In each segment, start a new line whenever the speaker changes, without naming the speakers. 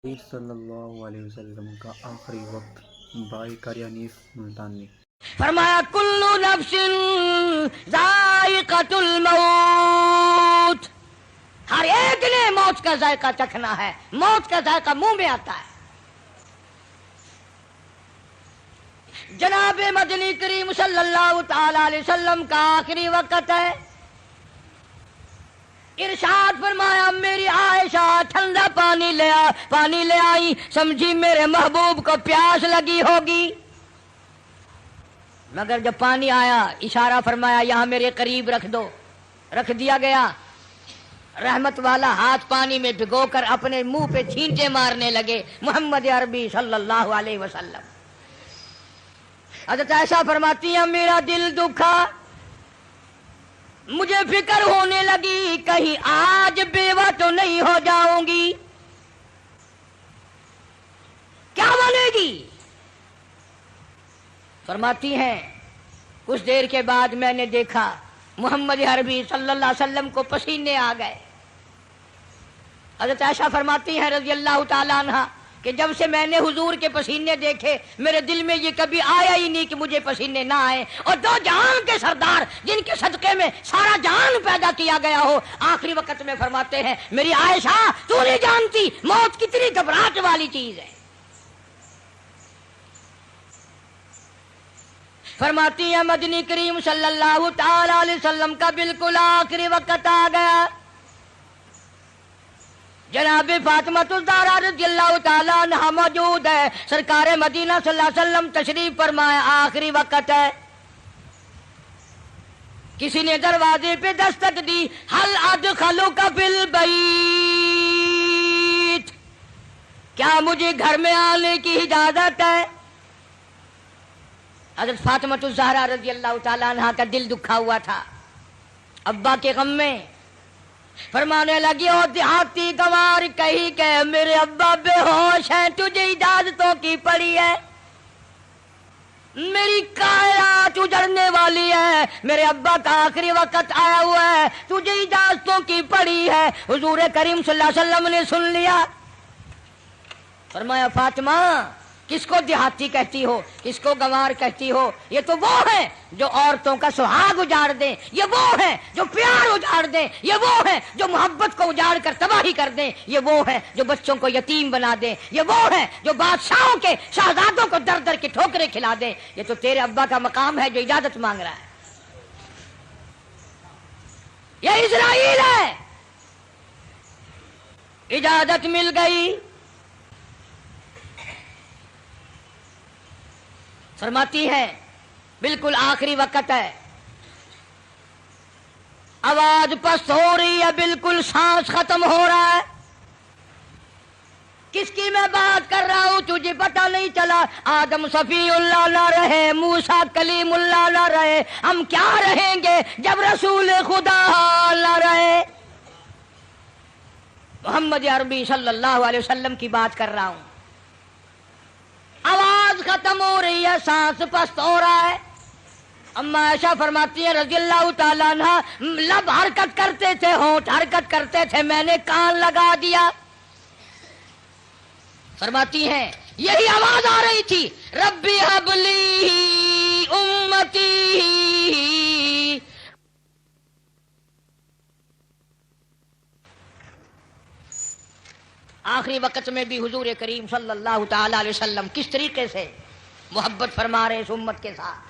صلی اللہ علیہ وسلم کا آخری وقت بائی قریانیف ملتانی۔
فرمایا کل نفس ذائقۃ الموت، ہر ایک نے موت کا ذائقہ چکھنا ہے، موت کا ذائقہ منہ میں آتا ہے۔ جناب مدنی کریم صلی اللہ تعالی علیہ وسلم کا آخری وقت ہے۔ ارشاد فرمایا میری عائشہ ٹھنڈا پانی لے آئی، سمجھی میرے محبوب کو پیاس لگی ہوگی، مگر جب پانی آیا اشارہ فرمایا یہاں میرے قریب رکھ دو، رکھ دیا گیا۔ رحمت والا ہاتھ پانی میں بھگو کر اپنے منہ پہ چھینٹے مارنے لگے محمد عربی صلی اللہ علیہ وسلم۔ حضرت عائشہ فرماتی ہیں میرا دل دکھا، مجھے فکر ہونے لگی کہیں آج بیوہ تو نہیں ہو جاؤں گی، کیا بنے گی؟ فرماتی ہیں کچھ دیر کے بعد میں نے دیکھا محمد عربی صلی اللہ علیہ وسلم کو پسینے آ گئے۔ حضرت عائشہ فرماتی ہیں رضی اللہ تعالیٰ عنہ کہ جب سے میں نے حضور کے پسینے دیکھے میرے دل میں یہ کبھی آیا ہی نہیں کہ مجھے پسینے نہ آئے، اور دو جہان کے سردار جن کے صدقے میں سارا جہان پیدا کیا گیا ہو آخری وقت میں فرماتے ہیں میری عائشہ تو نہیں جانتی موت کتنی گھبراہٹ والی چیز ہے۔ فرماتی ہیں مدنی کریم صلی اللہ تعالی علیہ وسلم کا بالکل آخری وقت آ گیا۔ جناب فاطمہ الزہرا رضی اللہ تعالیٰ عنہا موجود ہے، سرکار مدینہ صلی اللہ علیہ وسلم تشریف فرمائے، آخری وقت ہے۔ کسی نے دروازے پہ دستک دی، حل ادخلک فی البیت، کیا مجھے گھر میں آنے کی اجازت ہے؟ حضرت فاطمہ الزہرا رضی اللہ تعالیٰ عنہا کا دل دکھا ہوا تھا ابا کے غم میں، فرمانے لگی او دیہاتی گوار کہی کہ میرے ابا بے ہوش ہیں، تجھے اجازتوں کی پڑی ہے، میری کائنات اجڑنے والی ہے، میرے ابا کا آخری وقت آیا ہوا ہے، تجھے اجازتوں کی پڑی ہے۔ حضور کریم صلی اللہ علیہ وسلم نے سن لیا، فرمایا فاطمہ کس کو دیہاتی کہتی ہو، کس کو گنوار کہتی ہو؟ یہ تو وہ ہیں جو عورتوں کا سہاگ اجاڑ دیں، یہ وہ ہیں جو پیار اجاڑ دیں، یہ وہ ہیں جو محبت کو اجاڑ کر تباہی کر دیں، یہ وہ ہیں جو بچوں کو یتیم بنا دیں، یہ وہ ہیں جو بادشاہوں کے شہزادوں کو در در کی ٹھوکریں کھلا دیں۔ یہ تو تیرے ابا کا مقام ہے جو اجازت مانگ رہا ہے، یہ اسرائیل ہے۔ اجازت مل گئی۔ فرماتی ہے بالکل آخری وقت ہے، آواز پست ہو رہی ہے، بالکل سانس ختم ہو رہا ہے۔ کس کی میں بات کر رہا ہوں تجھے پتہ نہیں چلا؟ آدم صفی اللہ نہ رہے، موسیٰ کلیم اللہ نہ رہے، ہم کیا رہیں گے جب رسول خدا نہ رہے؟ محمد عربی صلی اللہ علیہ وسلم کی بات کر رہا ہوں۔ آواز ختم ہو رہی ہے، سانس پست ہو رہا ہے۔ اما عائشہ فرماتی ہیں رضی اللہ تعالیٰ عنہ لب حرکت کرتے تھے، ہونٹ حرکت کرتے تھے، میں نے کان لگا دیا۔ فرماتی ہیں یہی آواز آ رہی تھی ربی ہب لی امتی۔ آخری وقت میں بھی حضور کریم صلی اللہ تعالی علیہ وسلم کس طریقے سے محبت فرما رہے اس امت کے ساتھ،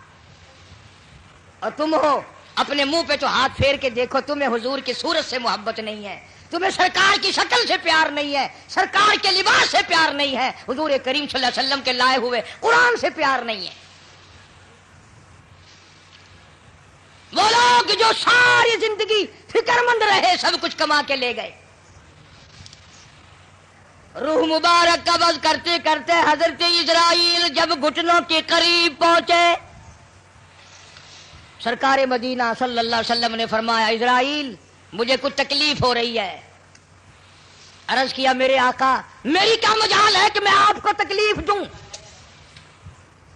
اور تم ہو اپنے منہ پہ تو ہاتھ پھیر کے دیکھو، تمہیں حضور کی صورت سے محبت نہیں ہے، تمہیں سرکار کی شکل سے پیار نہیں ہے، سرکار کے لباس سے پیار نہیں ہے، حضور کریم صلی اللہ علیہ وسلم کے لائے ہوئے قرآن سے پیار نہیں ہے۔ وہ لوگ جو ساری زندگی فکر مند رہے، سب کچھ کما کے لے گئے، روح مبارک قبض کرتے کرتے حضرت اسرائیل جب گھٹنوں کے قریب پہنچے، سرکار مدینہ صلی اللہ علیہ وسلم نے فرمایا اسرائیل مجھے کچھ تکلیف ہو رہی ہے۔ عرض کیا میرے آقا میری کیا مجال ہے کہ میں آپ کو تکلیف دوں،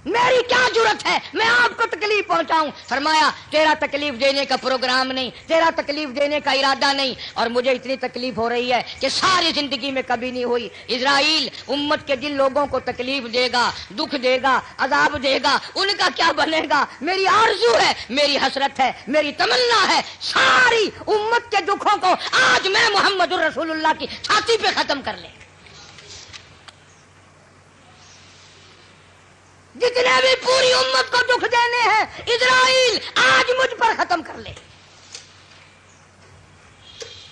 میری کیا ضرورت ہے میں آپ کو تکلیف پہنچاؤں؟ فرمایا تیرا تکلیف دینے کا پروگرام نہیں، تیرا تکلیف دینے کا ارادہ نہیں، اور مجھے اتنی تکلیف ہو رہی ہے کہ ساری زندگی میں کبھی نہیں ہوئی۔ اسرائیل امت کے جن لوگوں کو تکلیف دے گا، دکھ دے گا، عذاب دے گا، ان کا کیا بنے گا؟ میری آرزو ہے، میری حسرت ہے، میری تمنا ہے، ساری امت کے دکھوں کو آج میں محمد الرسول اللہ کی چھاتی پہ ختم کر لے۔ جتنے بھی پوری امت کو دکھ دینے ہیں اسرائیل آج مجھ پر ختم کر لے۔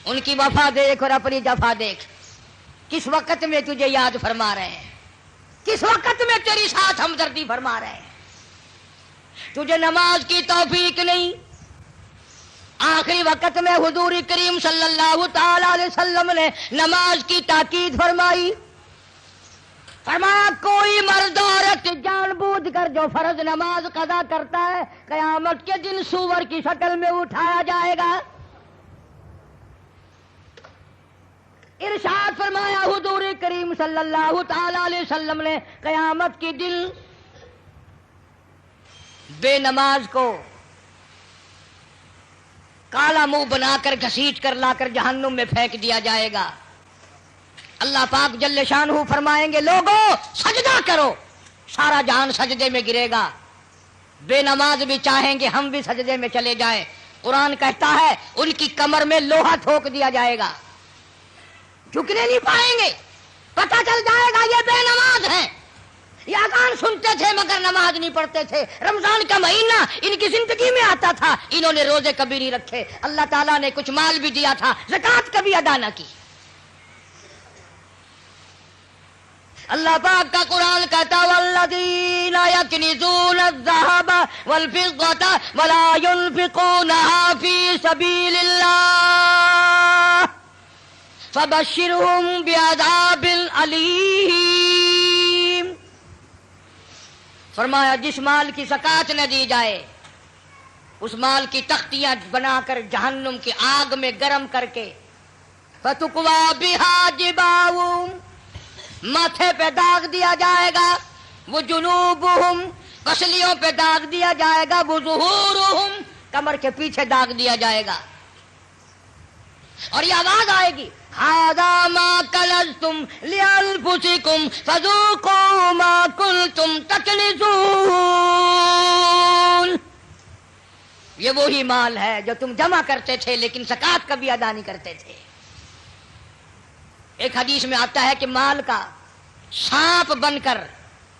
ان کی وفا دیکھ اور اپنی جفا دیکھ، کس وقت میں تجھے یاد فرما رہے ہیں، کس وقت میں تیری ساتھ ہمدردی فرما رہے ہیں۔ تجھے نماز کی توفیق نہیں، آخری وقت میں حضور کریم صلی اللہ تعالی علیہ وسلم نے نماز کی تاکید فرمائی۔ فرمایا کوئی مرد عورت جان بوجھ کر جو فرض نماز قضا کرتا ہے قیامت کے دن سور کی شکل میں اٹھایا جائے گا۔ ارشاد فرمایا حضور کریم صلی اللہ تعالی علیہ وسلم نے قیامت کے دن بے نماز کو کالا منہ بنا کر گھسیٹ کر لا کر جہنم میں پھینک دیا جائے گا۔ اللہ پاک جل شانہ فرمائیں گے لوگوں سجدہ کرو، سارا جہان سجدے میں گرے گا۔ بے نماز بھی چاہیں گے ہم بھی سجدے میں چلے جائیں، قرآن کہتا ہے ان کی کمر میں لوہا ٹھوک دیا جائے گا، جھکنے نہیں پائیں گے، پتہ چل جائے گا یہ بے نماز ہیں، یہ اذان سنتے تھے مگر نماز نہیں پڑھتے تھے، رمضان کا مہینہ ان کی زندگی میں آتا تھا، انہوں نے روزے کبھی نہیں رکھے، اللہ تعالیٰ نے کچھ مال بھی دیا تھا، زکوٰۃ کبھی ادا نہ کی۔ اللہ پاک کا قرآن کہتا والذین یکنزون الذھب والفضة ولا ينفقونها فی سبیل اللہ فبشرهم بعذاب علیم۔ فرمایا جس مال کی زکوٰۃ نہ دی جائے اس مال کی تختیاں بنا کر جہنم کی آگ میں گرم کر کے فتقوی بها جباہم ماتھے پہ داغ دیا جائے گا، وہ جنوبہم پسلیوں پہ داغ دیا جائے گا، وہ ظہورہم کمر کے پیچھے داغ دیا جائے گا، اور یہ آواز آئے گی ھذا ما کنزتم لانفسکم فذوقوا ما کنتم تکنزون۔ یہ وہی مال ہے جو تم جمع کرتے تھے لیکن زکوٰۃ کبھی ادا نہیں کرتے تھے۔ ایک حدیث میں آتا ہے کہ مال کا سانپ بن کر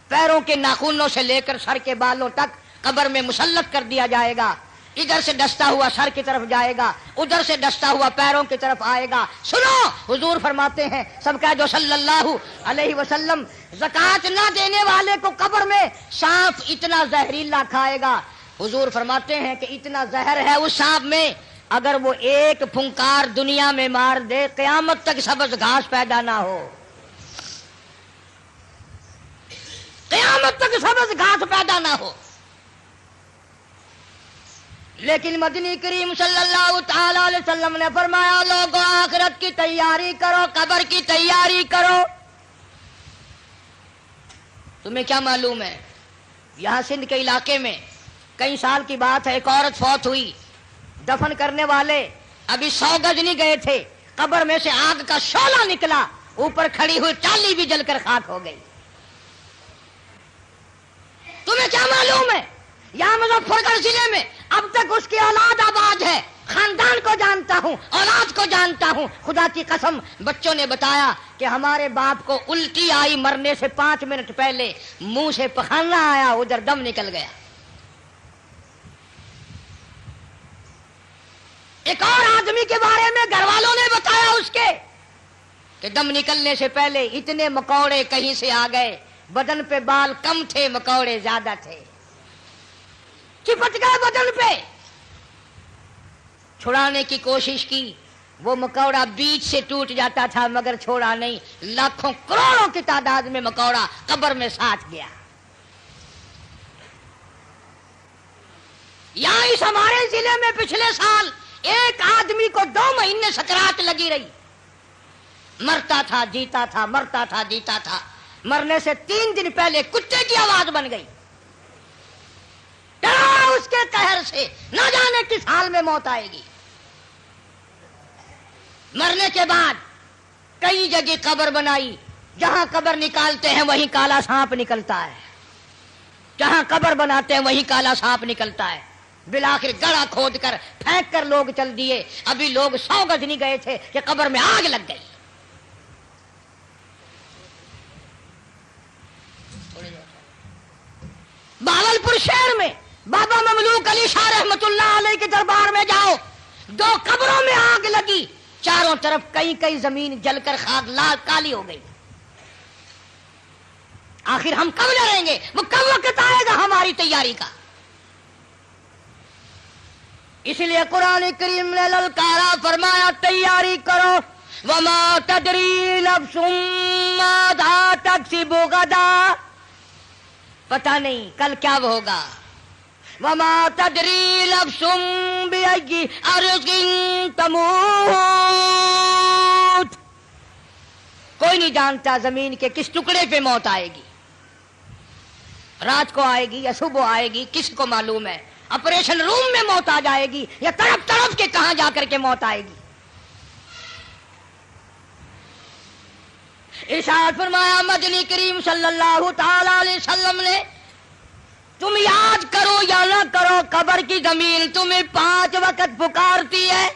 پیروں کے ناخنوں سے لے کر سر کے بالوں تک قبر میں مسلط کر دیا جائے گا، ادھر سے ڈستا ہوا سر کی طرف جائے گا، ادھر سے ڈستا ہوا پیروں کی طرف آئے گا۔ سنو حضور فرماتے ہیں سب کا جو صلی اللہ علیہ وسلم زکوٰۃ نہ دینے والے کو قبر میں سانپ اتنا زہریلا کھائے گا، حضور فرماتے ہیں کہ اتنا زہر ہے اس سانپ میں اگر وہ ایک پھنکار دنیا میں مار دے قیامت تک سبز گھاس پیدا نہ ہو، قیامت تک سبز گھاس پیدا نہ ہو۔ لیکن مدنی کریم صلی اللہ تعالی علیہ وسلم نے فرمایا لوگوں آخرت کی تیاری کرو، قبر کی تیاری کرو۔ تمہیں کیا معلوم ہے یہاں سندھ کے علاقے میں کئی سال کی بات ہے، ایک عورت فوت ہوئی، دفن کرنے والے ابھی 100 گز نہیں گئے تھے، قبر میں سے آگ کا شعلہ نکلا، اوپر کھڑی ہوئی ٹالی بھی جل کر خاک ہو گئی۔ تمہیں کیا معلوم ہے یہاں مظفر گڑھ ضلع میں اب تک اس کی اولاد آباد ہے، خاندان کو جانتا ہوں، اولاد کو جانتا ہوں، خدا کی قسم بچوں نے بتایا کہ ہمارے باپ کو الٹی آئی مرنے سے 5 منٹ پہلے، منہ سے پخانا آیا، ادھر دم نکل گیا۔ ایک اور آدمی کے بارے میں گھر والوں نے بتایا اس کے کہ دم نکلنے سے پہلے اتنے مکوڑے کہیں سے آ گئے، بدن پہ بال کم تھے مکوڑے زیادہ تھے، چپٹ گئے بدن پہ، چھڑانے کی کوشش کی، وہ مکوڑا بیچ سے ٹوٹ جاتا تھا مگر چھوڑا نہیں، لاکھوں کروڑوں کی تعداد میں مکوڑا قبر میں ساتھ گیا۔ یہاں اس ہمارے ضلع میں پچھلے سال ایک آدمی کو 2 مہینے سکرات لگی رہی، مرتا تھا جیتا تھا، مرتا تھا جیتا تھا، مرنے سے 3 دن پہلے کتے کی آواز بن گئی، اس کے قہر سے نہ جانے کس حال میں موت آئے گی. مرنے کے بعد کئی جگہ قبر بنائی، جہاں قبر نکالتے ہیں وہیں کالا سانپ نکلتا ہے، جہاں قبر بناتے ہیں وہیں کالا سانپ نکلتا ہے. بالآخر گڑھا کھود کر پھینک کر لوگ چل دیے. ابھی لوگ 100 گز نہیں گئے تھے کہ قبر میں آگ لگ گئی. بہاولپور شہر میں بابا مملوک علی شاہ رحمت اللہ علیہ کے دربار میں جاؤ، 2 قبروں میں آگ لگی، چاروں طرف کئی زمین جل کر خاک لال کالی ہو گئی. آخر ہم کب لڑیں گے؟ وہ کب وقت آئے گا ہماری تیاری کا؟ اس لیے قرآن کریم نے للکارا، فرمایا تیاری کرو. وما تدری نفس ماذا تکسب غدا، پتہ نہیں کل کیا ہوگا. وما تدری نفس بأي أرض تموت، کوئی نہیں جانتا زمین کے کس ٹکڑے پہ موت آئے گی، رات کو آئے گی یا صبح آئے گی، کس کو معلوم ہے. آپریشن روم میں موت آ جائے گی یا تڑپ تڑپ کے کہاں جا کر کے موت آئے گی. ارشاد فرمایا مدنی کریم صلی اللہ تعالی علیہ وسلم نے، تم یاد کرو یا نہ کرو، قبر کی زمین تمہیں 5 وقت پکارتی ہے.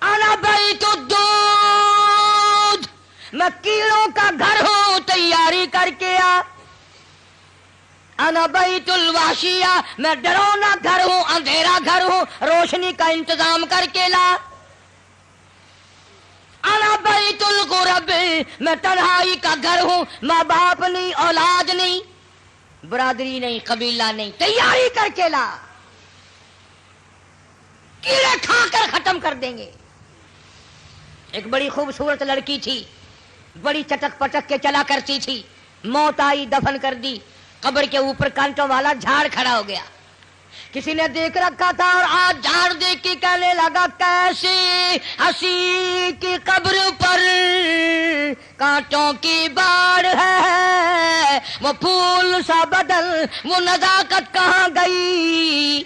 انا بیت الدود، میں کیڑوں کا گھر ہوں، تیاری کر کے آ. انا بیت الواشیہ، میں ڈرونا گھر ہوں، اندھیرا گھر ہوں، روشنی کا انتظام کر کے لا. انا بیت الغرب، میں تنہائی کا گھر ہوں، ماں باپ نہیں، اولاد نہیں، برادری نہیں، قبیلہ نہیں، تیاری کر کے لا، کیڑے کھا کر ختم کر دیں گے. ایک بڑی خوبصورت لڑکی تھی، بڑی چٹک پٹک کے چلا کرتی تھی، موت آئی، دفن کر دی. قبر کے اوپر کانٹوں والا جھاڑ کھڑا ہو گیا، کسی نے دیکھ رکھا تھا اور آج جھاڑ دیکھ کے کہنے لگا کیسی ہنسی کی قبر پر کانٹوں کی باڑ ہے، وہ پھول سا بدل، وہ نزاکت کہاں گئی.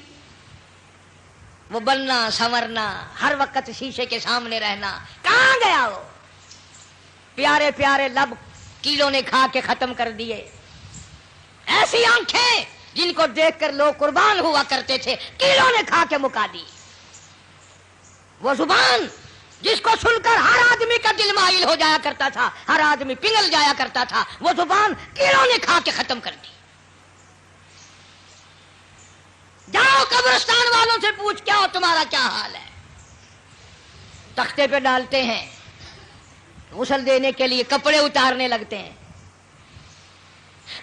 وہ بننا سنورنا، ہر وقت شیشے کے سامنے رہنا کہاں گیا؟ وہ پیارے پیارے لب کیڑوں نے کھا کے ختم کر دیے. ایسی آنکھیں جن کو دیکھ کر لوگ قربان ہوا کرتے تھے، کیڑوں نے کھا کے مکا دی. وہ زبان جس کو سن کر ہر آدمی کا دل مائل ہو جایا کرتا تھا، ہر آدمی پگھل جایا کرتا تھا، وہ زبان کیڑوں نے کھا کے ختم کر دی. جاؤ قبرستان والوں سے پوچھ کیا ہو، تمہارا کیا حال ہے. تختے پہ ڈالتے ہیں، غسل دینے کے لیے کپڑے اتارنے لگتے ہیں.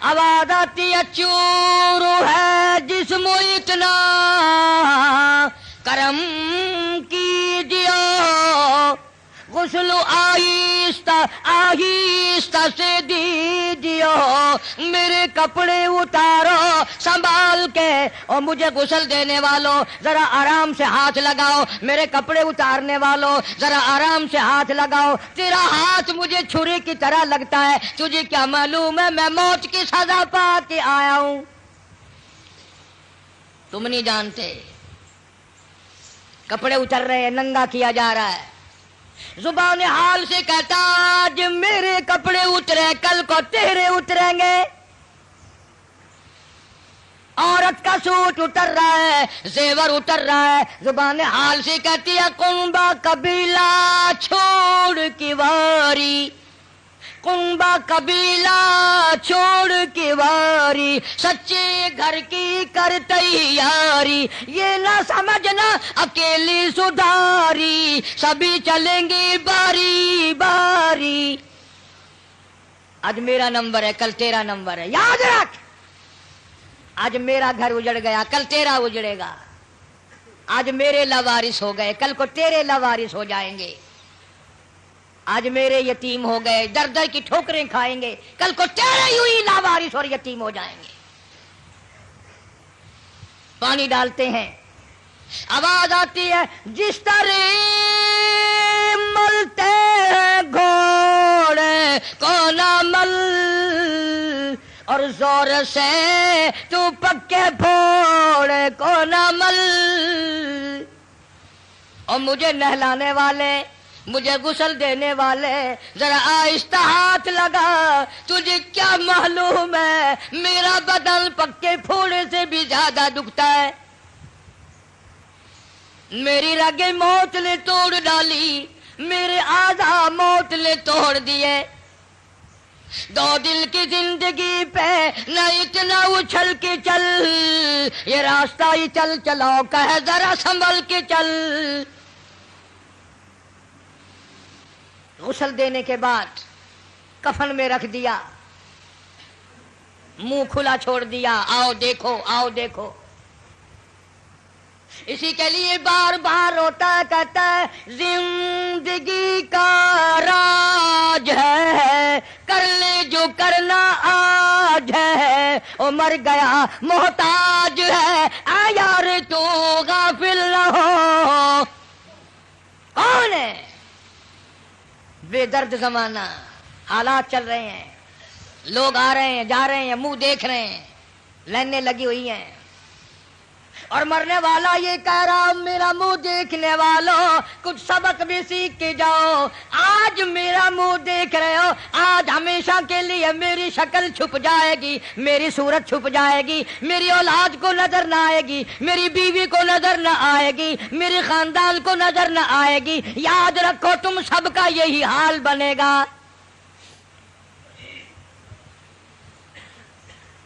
آواز آتی ہے چور ہے جسم اتنا کرم کیجیے، غسل آہستہ آہستہ سے دیجیے، میرے کپڑے اتارو سنبھال کے، اور مجھے غسل دینے والوں ذرا آرام سے ہاتھ لگاؤ، میرے کپڑے اتارنے والوں ذرا آرام سے ہاتھ لگاؤ. تیرا ہاتھ مجھے چھری کی طرح لگتا ہے، تجھے کیا معلوم ہے میں موت کی سزا پا کے آیا ہوں. تم نہیں جانتے. کپڑے اتر رہے ہیں، ننگا کیا جا رہا ہے. زبان حال سے کہتا آج میرے کپڑے اترے، کل کو تیرے اتریں گے. عورت کا سوٹ اتر رہا ہے، زیور اتر رہا ہے. زبان حال سے کہتی ہے کنبا قبیلہ چھوڑ کی واری، کنبا قبیلہ چھوڑ کی واری، سچے گھر کی کر تیاری، یہ نہ سمجھنا اکیلی سدھاری، سبھی چلیں گے باری باری. آج میرا نمبر ہے، کل تیرا نمبر ہے، یاد رکھ. آج میرا گھر اجڑ گیا، کل تیرا اجڑے گا. آج میرے لاوارث ہو گئے، کل کو تیرے لاوارث ہو جائیں گے. آج میرے یتیم ہو گئے، در در کی ٹھوکریں کھائیں گے، کل کو تیرے یوں ہی لاوارث اور یتیم ہو جائیں گے. پانی ڈالتے ہیں، آواز آتی ہے جس طرح ملتے ہیں گھوڑے کو نہ مل، اور زور سے تو پکے پھوڑ کو نہ مل، اور مجھے نہلانے والے، مجھے غسل دینے والے، ذرا آہستہ ہاتھ لگا، تجھے کیا معلوم ہے میرا بدن پکے پھوڑے سے بھی زیادہ دکھتا ہے، میری رگیں موت نے توڑ ڈالی، میرے اعضاء موت نے توڑ دیے، 2 دل کی زندگی پہ نہ اتنا اچھل کے چل، یہ راستہ ہی چل چلاؤ کا ہے، ذرا سنبھل کے چل۔ غسل دینے کے بعد کفن میں رکھ دیا، منہ کھلا چھوڑ دیا، آؤ دیکھو آؤ دیکھو۔ اسی کے لیے بار بار روتا ہے، کہتا ہے زندگی کا راج ہے، کر لے جو کرنا آج ہے، او مر گیا محتاج ہے، آ یار تو غافل نہ ہو۔ کون ہے؟ بے درد زمانہ، حالات چل رہے ہیں، لوگ آ رہے ہیں جا رہے ہیں، منہ دیکھ رہے ہیں، لائنیں لگی ہوئی ہیں، اور مرنے والا یہ کہہ رہا میرا منہ دیکھنے والوں کچھ سبق بھی سیکھ کے جاؤ، آج میرا منہ دیکھ رہے ہو، آج ہمیشہ کے لیے میری شکل چھپ جائے گی، میری صورت چھپ جائے گی، میری اولاد کو نظر نہ آئے گی، میری بیوی کو نظر نہ آئے گی، میرے خاندان کو نظر نہ آئے گی، یاد رکھو تم سب کا یہی حال بنے گا۔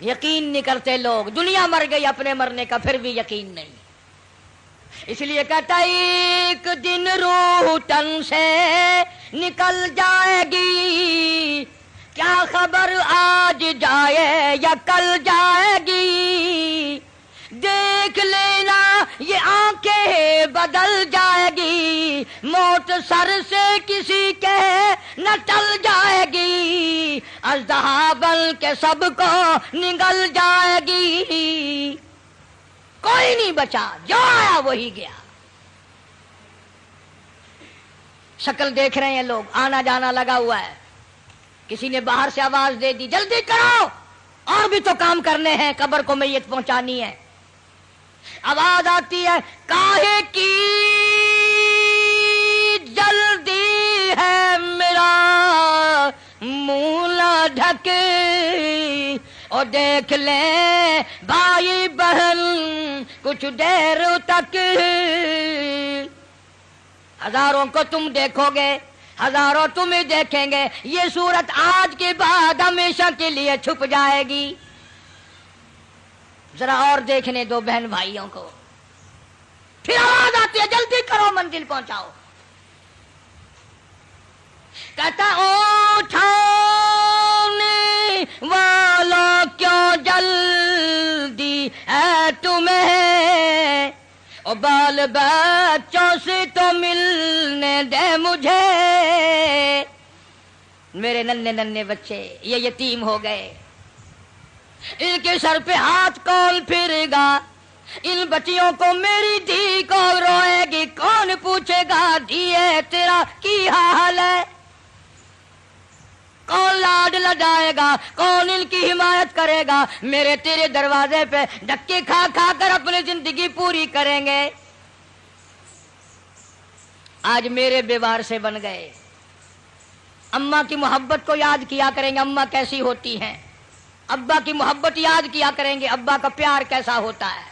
یقین نہیں کرتے لوگ، دنیا مر گئی اپنے مرنے کا پھر بھی یقین نہیں، اس لیے کہتا ایک دن روح تن سے نکل جائے گی، کیا خبر آج جائے یا کل جائے گی، دیکھ لینا یہ آنکھیں بدل جائے گی، موت سر سے کسی کے نہ ٹل جائے گی، اژدہا بن کے سب کو نگل جائے گی، کوئی نہیں بچا، جو آیا وہی گیا۔ شکل دیکھ رہے ہیں لوگ، آنا جانا لگا ہوا ہے، کسی نے باہر سے آواز دے دی جلدی کرو، اور بھی تو کام کرنے ہیں، قبر کو میت پہنچانی ہے، آواز آتی ہے کاہے کی جلدی ہے میرا منہ نہ ڈھکے، اور دیکھ لیں بھائی بہن کچھ دیر تک، ہزاروں کو تم دیکھو گے، ہزاروں تمہیں دیکھیں گے، یہ صورت آج کے بعد ہمیشہ کے لیے چھپ جائے گی۔ ذرا اور دیکھنے دو بہن بھائیوں کو، پھر آواز آتی ہے جلدی کرو منزل پہنچاؤ، کہتا اٹھانے والا کیوں جلدی ہے تمہیں، اور بال بچوں سے تو ملنے دے مجھے، میرے ننھے ننھے بچے یہ یتیم ہو گئے، ان کے سر پہ ہاتھ کون پھرے گا، ان بچیوں کو میری دھی کون روئے گی، کون پوچھے گا دھیے تیرا کی حال ہے، کون لاڈ لگائے گا، کون ان کی حمایت کرے گا، میرے تیرے دروازے پہ دھکے کھا کھا کر اپنی زندگی پوری کریں گے۔ آج میرے بیوار سے بن گئے، اماں کی محبت کو یاد کیا کریں گے، اماں کیسی ہوتی ہیں، ابا کی محبت یاد کیا کریں گے، ابا کا پیار کیسا ہوتا ہے۔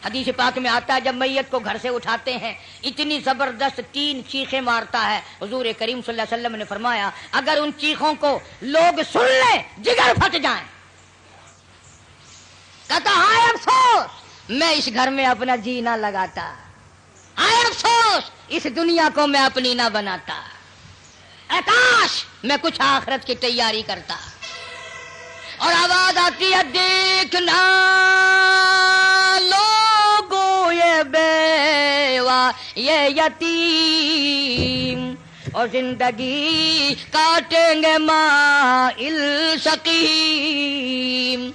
حدیث پاک میں آتا ہے جب میت کو گھر سے اٹھاتے ہیں اتنی زبردست 3 چیخیں مارتا ہے، حضور کریم صلی اللہ علیہ وسلم نے فرمایا اگر ان چیخوں کو لوگ سن لیں جگر پھٹ جائیں، کہتا ہائے افسوس میں اس گھر میں اپنا جی نہ لگاتا، ہائے افسوس اس دنیا کو میں اپنی نہ بناتا، اے کاش میں کچھ آخرت کی تیاری کرتا۔ اور آواز آتی ہے دیکھنا لوگوں یہ بیوہ یہ یتیم، اور زندگی کاٹیں گے مائل سقیم،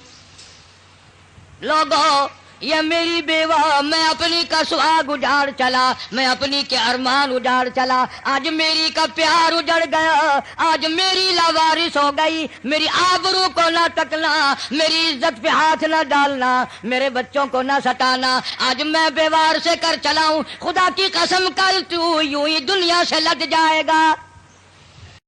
لوگوں یہ میری بیوہ، میں اپنی کا سہاگ اجاڑ چلا، میں اپنی کے ارمان اجاڑ چلا، آج میری کا پیار اجڑ گیا، آج میری لاوارث ہو گئی، میری آبرو کو نہ تکنا، میری عزت پہ ہاتھ نہ ڈالنا، میرے بچوں کو نہ ستانا، آج میں بیوار سے کر چلا ہوں، خدا کی قسم کل تو یوں ہی دنیا سے لٹ جائے گا۔